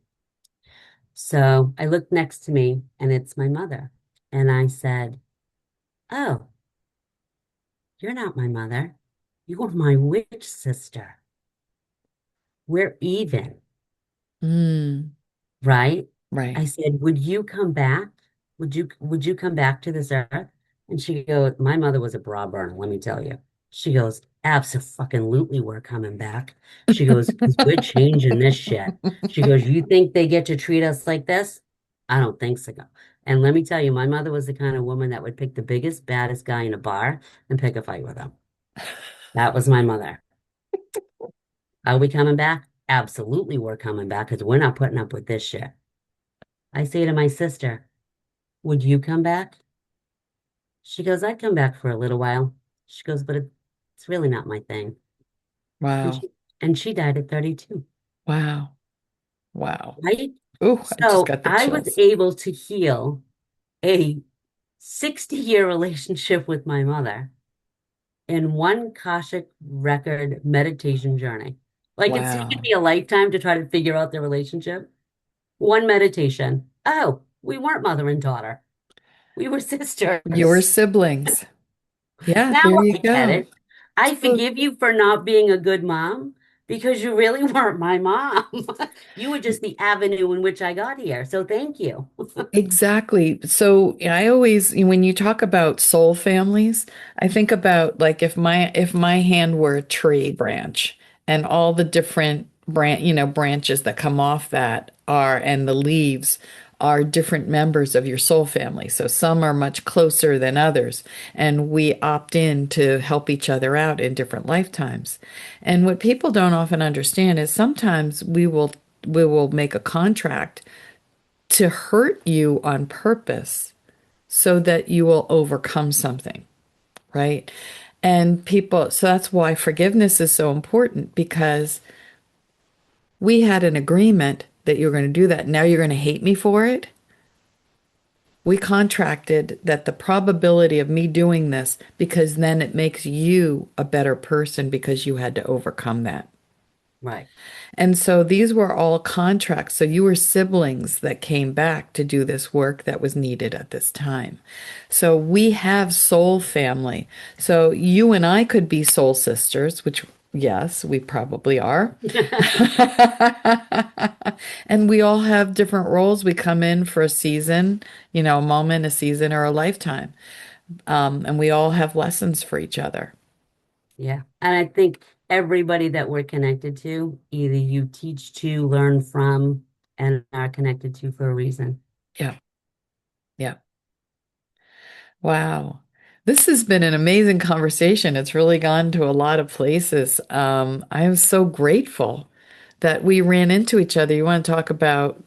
So I looked next to me, and it's my mother. And I said, oh, you're not my mother. You are my witch sister. We're even. Mm. Right? I Right. said, "Would you come back? Would you come back to this earth?" And she goes, "My mother was a bra burner, let me tell you." She goes, "Absolutely, we're coming back." She goes, "'Cause we're changing this shit." She goes, "You think they get to treat us like this? I don't think so." And let me tell you, my mother was the kind of woman that would pick the biggest, baddest guy in a bar and pick a fight with him. That was my mother. Are we coming back? Absolutely, we're coming back because we're not putting up with this shit. I say to my sister, would you come back? She goes, I'd come back for a little while. She goes, but it's really not my thing. And Wow. she died at 32, Wow. Wow. right? Oh, I just So got the I was chills. able to heal a 60-year relationship with my mother in one Akashic record meditation journey. Like it's taken Wow. me a lifetime to try to figure out the relationship. One meditation. Oh, we weren't mother and daughter. We were Your sisters. siblings. Yeah, Now there I you get go. it. I So forgive you for not being a good mom because you really weren't my mom. You were just the avenue in which I got here. So thank you. exactly. So I always, when you talk about soul families, I think about like if my hand were a tree branch and all the different branches that come off that are and the leaves are different members of your soul family. So some are much closer than others, and we opt in to help each other out in different lifetimes. And what people don't often understand is sometimes we will make a contract to hurt you on purpose so that you will overcome something, right? And people, so that's why forgiveness is so important because we had an agreement that you're going to do that. Now you're going to hate me for it. We contracted that the probability of me doing this, because then it makes you a better person because you had to overcome that. Right. And so these were all contracts. So you were siblings that came back to do this work that was needed at this time. So we have soul family. So you and I could be soul sisters, which, yes, we probably are. And we all have different roles. We come in for a season, a moment, a season, or a lifetime. And we all have lessons for each other. Yeah. And I think everybody that we're connected to, either you teach to, learn from, and are connected to for a reason. Yeah. Yeah. Wow. This has been an amazing conversation. It's really gone to a lot of places. I am so grateful that we ran into each other. You want to talk about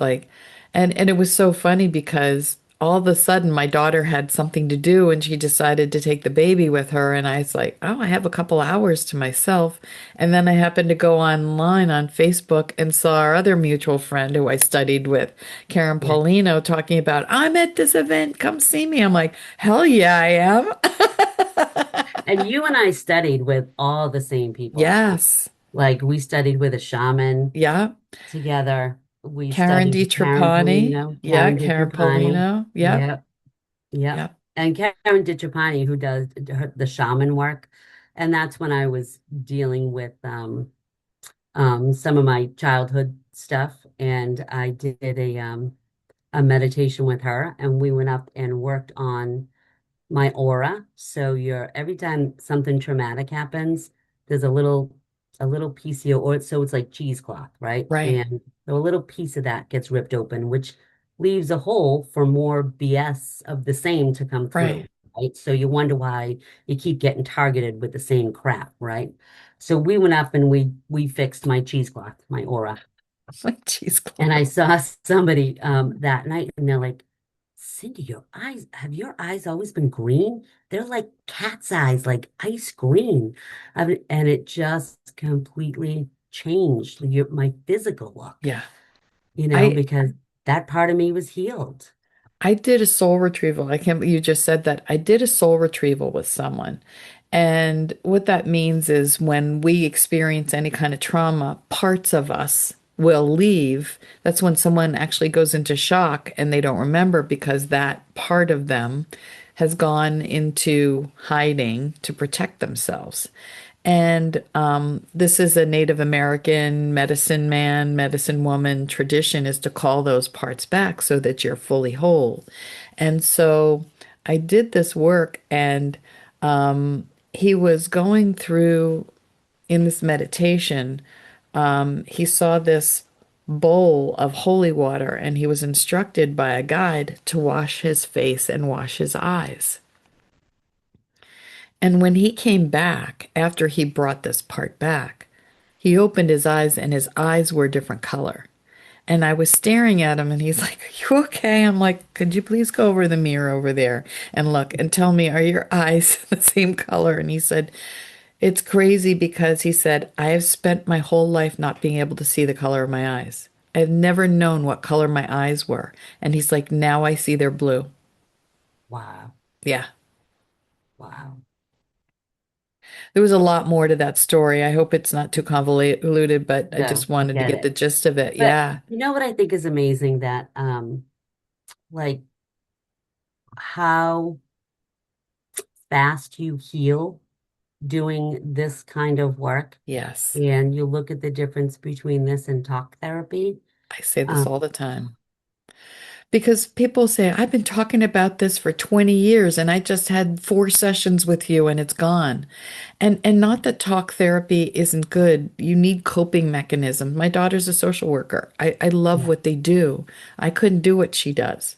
and it was so funny because all of a sudden my daughter had something to do and she decided to take the baby with her. And I was like, oh, I have a couple hours to myself. And then I happened to go online on Facebook and saw our other mutual friend who I studied with, Karen Yeah. Paulino, talking about, I'm at this event, come see me. I'm like, hell yeah, I am. And you and I studied with all the same people. Yes. Like we studied with a shaman Yeah. together. We Karen studied with Karen DiTrapani. Polino, Yeah, Karen Karen DiTrapani. Paulino. Yep. Yep. Yep. Yep. And Karen DiTrapani, who does the shaman work. And that's when I was dealing with some of my childhood stuff. And I did a meditation with her, and we went up and worked on my aura. So you're every time something traumatic happens, there's a little piece of your aura. So it's like cheesecloth, right? Right. And so a little piece of that gets ripped open, which leaves a hole for more BS of the same to come Right. through. Right. So you wonder why you keep getting targeted with the same crap, right? So we went up and we fixed my cheesecloth, my aura. Like cheesecloth. And I saw somebody that night and they're like, Cindy, your eyes, have your eyes always been green? They're like cat's eyes, like ice green. And it just completely changed my physical look, Yeah. I because that part of me was healed. I did a soul retrieval. I can't believe you just said that. I did a soul retrieval with someone. And what that means is when we experience any kind of trauma, parts of us will leave. That's when someone actually goes into shock and they don't remember because that part of them has gone into hiding to protect themselves. And this is a Native American medicine man, medicine woman tradition is to call those parts back so that you're fully whole. And so I did this work, and he was going through in this meditation. He saw this bowl of holy water, and he was instructed by a guide to wash his face and wash his eyes. And when he came back, after he brought this part back, he opened his eyes and his eyes were a different color. And I was staring at him and he's like, are you okay? I'm like, could you please go over the mirror over there and look and tell me, are your eyes the same color? And he said, it's crazy because he said, I have spent my whole life not being able to see the color of my eyes. I've never known what color my eyes were. And he's like, now I see they're blue. Wow. Yeah. Wow. There was a lot more to that story. I hope it's not too convoluted, but I No, just I wanted to get get the it. gist of it. But Yeah. you know what I think is amazing that like how fast you heal doing this kind of work. Yes. And you look at the difference between this and talk therapy. I say this Um, all the time. Because people say, I've been talking about this for 20 years and I just had 4 sessions with you and it's gone. And not that talk therapy isn't good. You need coping mechanisms. My daughter's a social worker. I love yeah, what they do. I couldn't do what she does.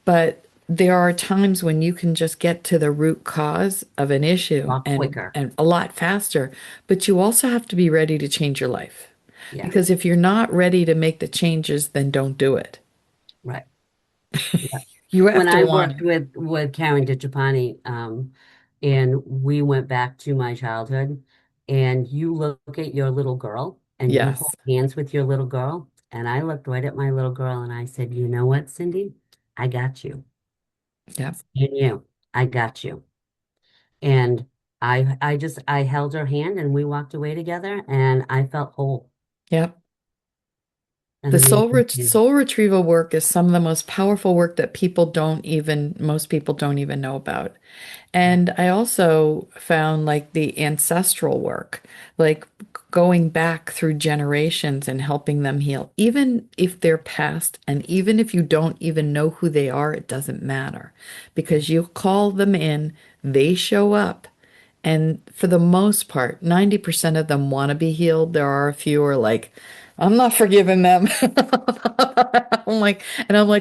But there are times when you can just get to the root cause of an a issue lot and quicker. and a lot faster. But you also have to be ready to change your life. Yeah, Because if you're not ready to make the changes, then don't do it. right. Yeah. You When have to I want worked it. with Karen DiCiapani, and we went back to my childhood, and you look at your little girl and you Yes. hold hands with your little girl, and I looked right at my little girl and I said, you know what, Cindy? I got you. Yep. And you, I got you. And I held her hand and we walked away together and I felt whole Yep. and The amazing. soul retrieval work is some of the most powerful work that most people don't even know about. Yeah. And I also found like the ancestral work, like going back through generations and helping them heal. Even if they're past and even if you don't even know who they are, it doesn't matter because you call them in, they show up. And for the most part, 90% of them want to be healed. There are a few who are like, I'm not forgiving them. I'm like,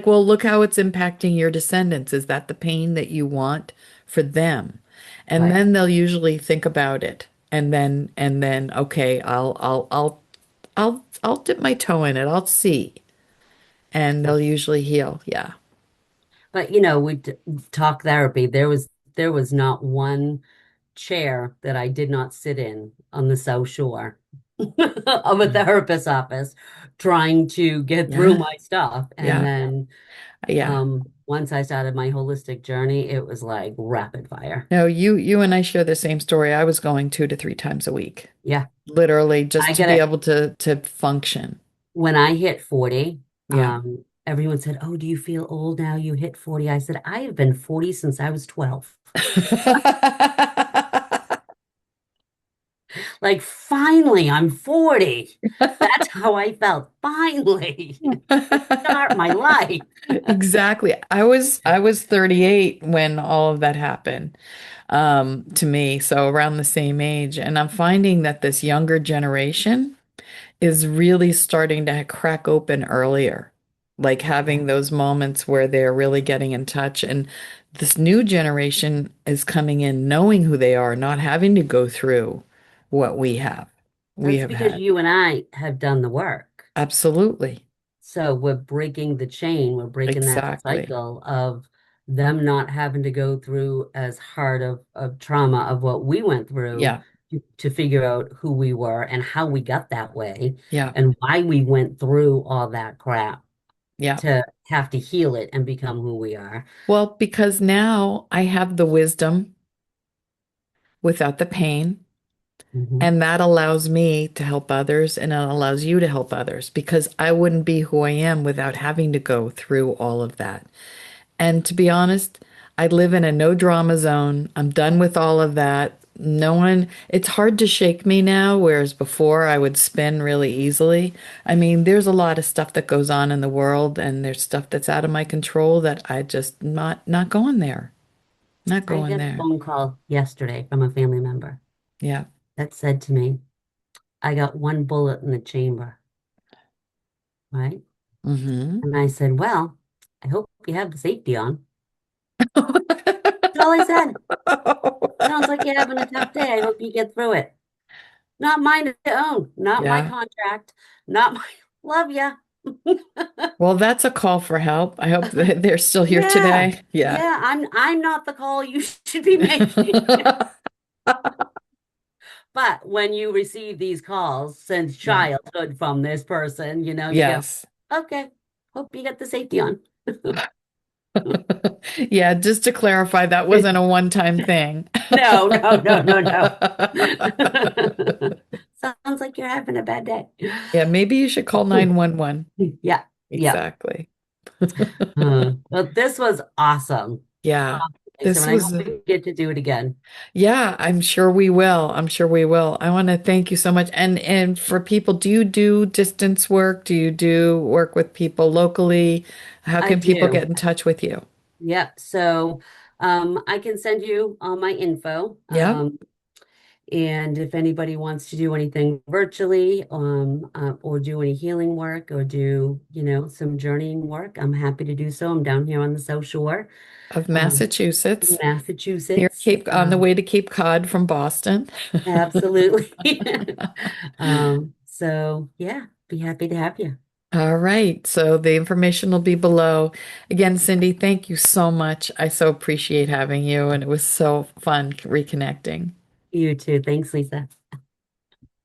well, look how it's impacting your descendants. Is that the pain that you want for them? And Right. then they'll usually think about it. Okay, I'll dip my toe in it. I'll see. And Yeah. they'll usually heal. Yeah. But talk therapy. There was not one chair that I did not sit in on the South Shore of a Yeah. therapist's office trying to get through Yeah. my stuff. And Yeah. then Yeah. once I started my holistic journey, it was like rapid fire. No, you and I share the same story. I was going 2 to 3 times a week, Yeah. literally just I to get be it. able to function. When I hit 40, Yeah. everyone said, "Oh, do you feel old now? You hit 40." I said, "I have been 40 since I was 12." Like, finally, I'm 40. That's how I felt. Finally, start my life. Exactly. I was 38 when all of that happened to me, so around the same age. And I'm finding that this younger generation is really starting to crack open earlier, like Yeah. having those moments where they're really getting in touch. And this new generation is coming in knowing who they are, not having to go through what we That's have because had. you and I have done the work. Absolutely. So we're breaking the chain, we're breaking that Exactly. cycle of them not having to go through as hard of trauma of what we went through Yeah. to figure out who we were and how we got that way Yeah. and why we went through all that crap Yeah. to have to heal it and become who we are. Well, because now I have the wisdom without the pain. Hmm. And that allows me to help others and it allows you to help others because I wouldn't be who I am without having to go through all of that. And to be honest, I live in a no drama zone. I'm done with all of that. No one, it's hard to shake me now, whereas before I would spin really easily. I mean, there's a lot of stuff that goes on in the world and there's stuff that's out of my control that I just not going there. Not I going got a there. phone call yesterday from a family member Yeah. that said to me, I got one bullet in the chamber, right? Mm-hmm. And I said, well, I hope you have the safety on. That's all I said. Sounds like you're having a tough day. I hope you get through it. Not mine to own, not my Yeah. contract, not my love ya. Well, that's a call for help. I hope that they're still here Yeah. today. Yeah. Yeah, I'm not the call you should be making. But when you receive these calls since Yeah. childhood from this person, you go, Yes. okay, hope you got the safety on. Yeah, just to clarify, that wasn't a one-time thing. No, no, no, no, no. Sounds like you're having a bad day. Yeah, maybe you should call 911. Yeah, yeah. Exactly. Well, this was awesome. Yeah. Lisa, This and I was, hope we get to do it again. yeah, I'm sure we will. I'm sure we will. I want to thank you so much. And for people, do you do distance work? Do you do work with people locally? How I can people do. get in touch with you? Yep. So I can send you all my info. Yeah, And if anybody wants to do anything virtually, or do any healing work or do, some journeying work, I'm happy to do so. I'm down here on the South Shore, of in Massachusetts. Near Massachusetts. Cape, on the way to Cape Cod from Boston. Absolutely. So yeah, be happy to have you. All right. So the information will be below. Again, Cindy, thank you so much. I so appreciate having you, and it was so fun reconnecting. You too. Thanks, Lisa.